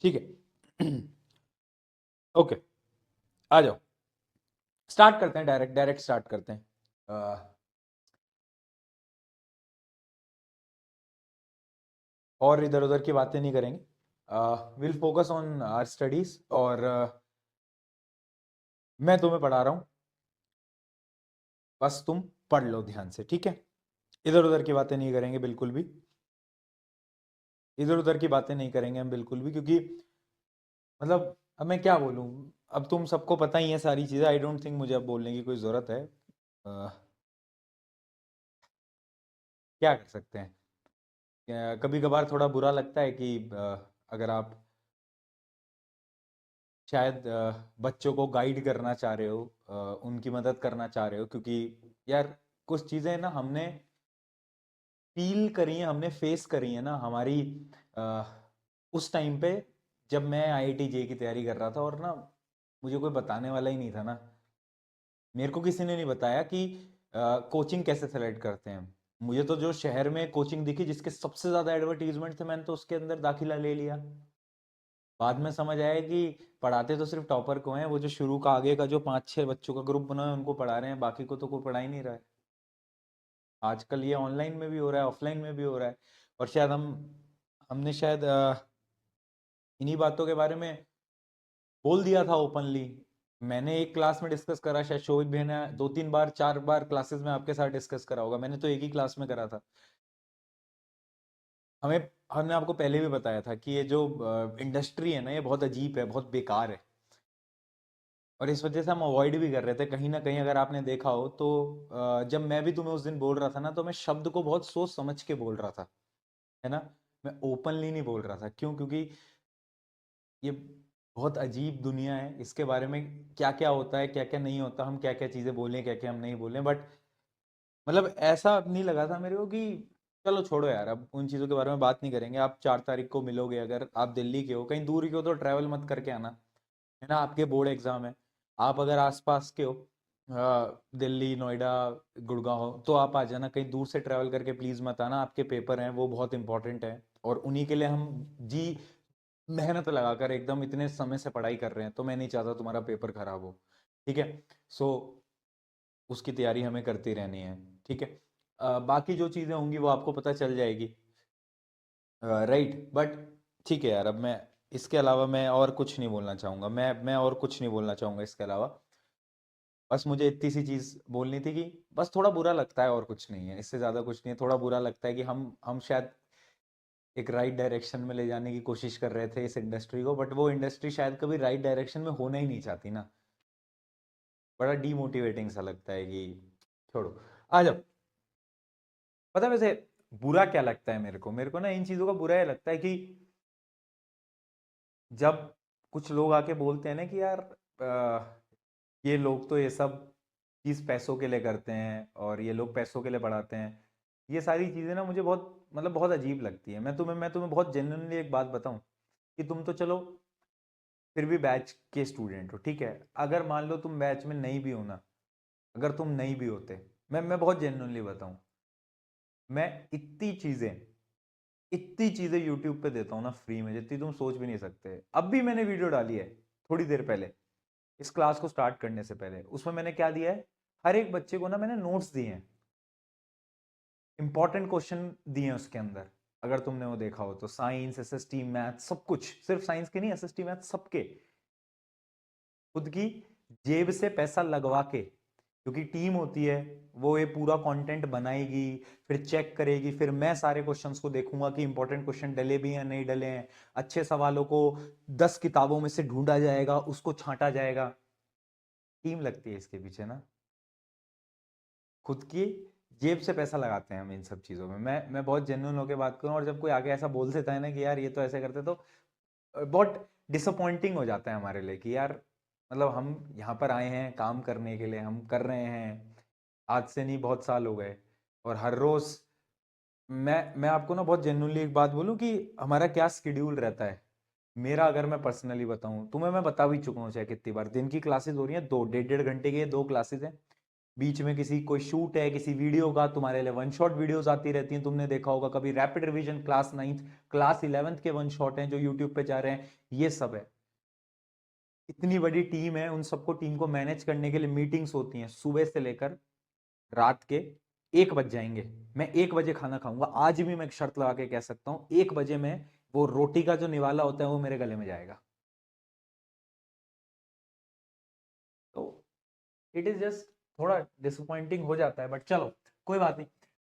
ठीक है। ओके, आ जाओ, स्टार्ट करते हैं, डायरेक्ट डायरेक्ट स्टार्ट करते हैं। और इधर उधर की बातें नहीं करेंगे। Will focus on our studies. और मैं तुम्हें पढ़ा रहा हूँ, बस तुम पढ़ लो ध्यान से, ठीक है। इधर उधर की बातें नहीं करेंगे बिल्कुल भी, इधर उधर की बातें नहीं करेंगे हम बिल्कुल भी, क्योंकि मतलब अब मैं क्या बोलूँ। अब तुम सबको पता ही है सारी चीज़ें, आई डोंट थिंक मुझे अब बोलने की कोई ज़रूरत है। क्या कर सकते हैं, कभी कभार थोड़ा बुरा लगता है कि अगर आप शायद बच्चों को गाइड करना चाह रहे हो, उनकी मदद करना चाह रहे हो, क्योंकि यार कुछ चीज़ें ना हमने फील करी है, हमने फेस करी है ना हमारी अ, उस टाइम पे जब मैं आईआईटी जे की तैयारी कर रहा था, और ना मुझे कोई बताने वाला ही नहीं था ना। मेरे को किसी ने नहीं बताया कि कोचिंग कैसे सेलेक्ट करते हैं। मुझे तो जो शहर में कोचिंग दिखी जिसके सबसे ज़्यादा एडवर्टीजमेंट थे, मैंने तो उसके अंदर दाखिला ले लिया। बाद में समझ आया कि पढ़ाते तो सिर्फ टॉपर को हैं, वो जो शुरू का आगे का जो 5-6 बच्चों का ग्रुप बना है उनको पढ़ा रहे हैं, बाकी को तो कोई पढ़ा ही नहीं रहा है। आजकल ये ऑनलाइन में भी हो रहा है, ऑफलाइन में भी हो रहा है। और शायद हमने शायद इन्हीं बातों के बारे में बोल दिया था ओपनली। मैंने एक क्लास में डिस्कस करा, शायद शोभित भैया ने 2-3 बार 4 बार क्लासेस में आपके साथ डिस्कस करा होगा, मैंने तो एक ही क्लास में करा था। हमें हमने आपको पहले भी बताया था कि ये जो इंडस्ट्री है ना, ये बहुत अजीब है, बहुत बेकार है। और इस वजह से हम अवॉइड भी कर रहे थे कहीं ना कहीं। अगर आपने देखा हो तो जब मैं भी तुम्हें उस दिन बोल रहा था ना, तो मैं शब्द को बहुत सोच समझ के बोल रहा था, है ना। मैं ओपनली नहीं बोल रहा था, क्यों? क्योंकि ये बहुत अजीब दुनिया है, इसके बारे में क्या क्या होता है, क्या क्या नहीं होता, हम क्या क्या चीज़ें बोलें, क्या क्या हम नहीं बोलें। बट मतलब ऐसा नहीं लगा था मेरे को कि चलो छोड़ो यार, अब उन चीज़ों के बारे में बात नहीं करेंगे। आप 4 तारीख को मिलोगे, अगर आप दिल्ली के हो, कहीं दूर के हो तो ट्रैवल मत करके आना, है ना। आपके बोर्ड एग्जाम है। आप अगर आसपास के हो, दिल्ली, नोएडा, गुड़गांव, तो आप आ जाना। कहीं दूर से ट्रैवल करके प्लीज़ मत आना, आपके पेपर हैं वो बहुत इंपॉर्टेंट है, और उन्हीं के लिए हम जी मेहनत लगाकर एकदम इतने समय से पढ़ाई कर रहे हैं, तो मैं नहीं चाहता तुम्हारा पेपर खराब हो, ठीक है। सो उसकी तैयारी हमें करती रहनी है, ठीक है। बाकी जो चीज़ें होंगी वो आपको पता चल जाएगी, राइट। बट ठीक है यार, अब मैं इसके अलावा मैं और कुछ नहीं बोलना चाहूँगा, मैं और कुछ नहीं बोलना चाहूँगा इसके अलावा। बस मुझे इतनी सी चीज़ बोलनी थी कि बस थोड़ा बुरा लगता है, और कुछ नहीं है, इससे ज़्यादा कुछ नहीं है। थोड़ा बुरा लगता है कि हम शायद एक राइट डायरेक्शन में ले जाने की कोशिश कर रहे थे इस इंडस्ट्री को, बट वो इंडस्ट्री शायद कभी राइट डायरेक्शन में होना ही नहीं चाहती ना। बड़ा डीमोटिवेटिंग सा लगता है कि छोड़ो। आ जाओ। पता है वैसे बुरा क्या लगता है मेरे को ना इन चीज़ों का बुरा ये लगता है कि जब कुछ लोग आके बोलते हैं ना कि यार ये लोग तो ये सब चीज़ पैसों के लिए करते हैं, और ये लोग पैसों के लिए पढ़ाते हैं। ये सारी चीज़ें ना मुझे बहुत मतलब बहुत अजीब लगती है। मैं तुम्हें बहुत जेन्युइनली एक बात बताऊं, कि तुम तो चलो फिर भी बैच के स्टूडेंट हो, ठीक है। अगर मान लो तुम बैच में नहीं भी हो ना, अगर तुम नहीं भी होते, मैं बहुत जेन्युइनली बताऊं, मैं इतनी चीज़ें यूट्यूब पे देता हूँ ना फ्री में, जितनी तुम सोच भी नहीं सकते। अब भी मैंने वीडियो डाली है थोड़ी देर पहले, इस क्लास को स्टार्ट करने से पहले। उसमें मैंने क्या दिया है, हर एक बच्चे को ना मैंने नोट्स दिए हैं, इंपॉर्टेंट क्वेश्चन दिए हैं उसके अंदर। अगर तुमने वो देखा हो तो साइंस, एसएसटी, मैथ, सब कुछ, सिर्फ साइंस के नहीं, एसएसटी, मैथ सबके, खुद की जेब से पैसा लगवा के, क्योंकि टीम होती है, वो ये पूरा कंटेंट बनाएगी, फिर चेक करेगी, फिर मैं सारे क्वेश्चंस को देखूंगा कि इंपॉर्टेंट क्वेश्चन डले भी हैं नहीं डले हैं। अच्छे सवालों को 10 किताबों में से ढूंढा जाएगा, उसको छांटा जाएगा। टीम लगती है इसके पीछे ना, खुद की जेब से पैसा लगाते हैं हम इन सब चीज़ों में। मैं बहुत जेन्युइन होकर बात करूं, और जब कोई आगे ऐसा बोल देता है ना कि यार ये तो ऐसे करते, तो बहुत डिसअपॉइंटिंग हो जाता है हमारे लिए कि यार मतलब हम यहाँ पर आए हैं काम करने के लिए, हम कर रहे हैं, आज से नहीं बहुत साल हो गए, और हर रोज मैं आपको ना बहुत जेन्युइनली एक बात बोलूँ कि हमारा क्या स्केड्यूल रहता है। मेरा अगर मैं पर्सनली बताऊं तुम्हें, मैं बता भी चुका हूँ चाहे कितनी बार, दिन की क्लासेस हो रही हैं, 2 1.5 घंटे की 2 क्लासेस हैं। बीच में किसी कोई शूट है किसी वीडियो का, तुम्हारे लिए वन शॉट वीडियोस आती रहती हैं, तुमने देखा होगा कभी rapid revision class 9th class 11th के वन शॉट हैं जो यूट्यूब पे जा रहे हैं, ये सब है। इतनी बड़ी टीम है, उन सबको टीम को मैनेज करने के लिए मीटिंग्स होती हैं सुबह से लेकर रात के 1 बज जाएंगे। मैं 1 बजे खाना खाऊंगा, आज भी मैं एक शर्त लगा के कह सकता हूं 1 बजे में वो रोटी का जो निवाला होता है वो मेरे गले में जाएगा। तो इट इज जस्ट थोड़ा डिसअपॉइंटिंग हो जाता है, बट चलो कोई बात नहीं।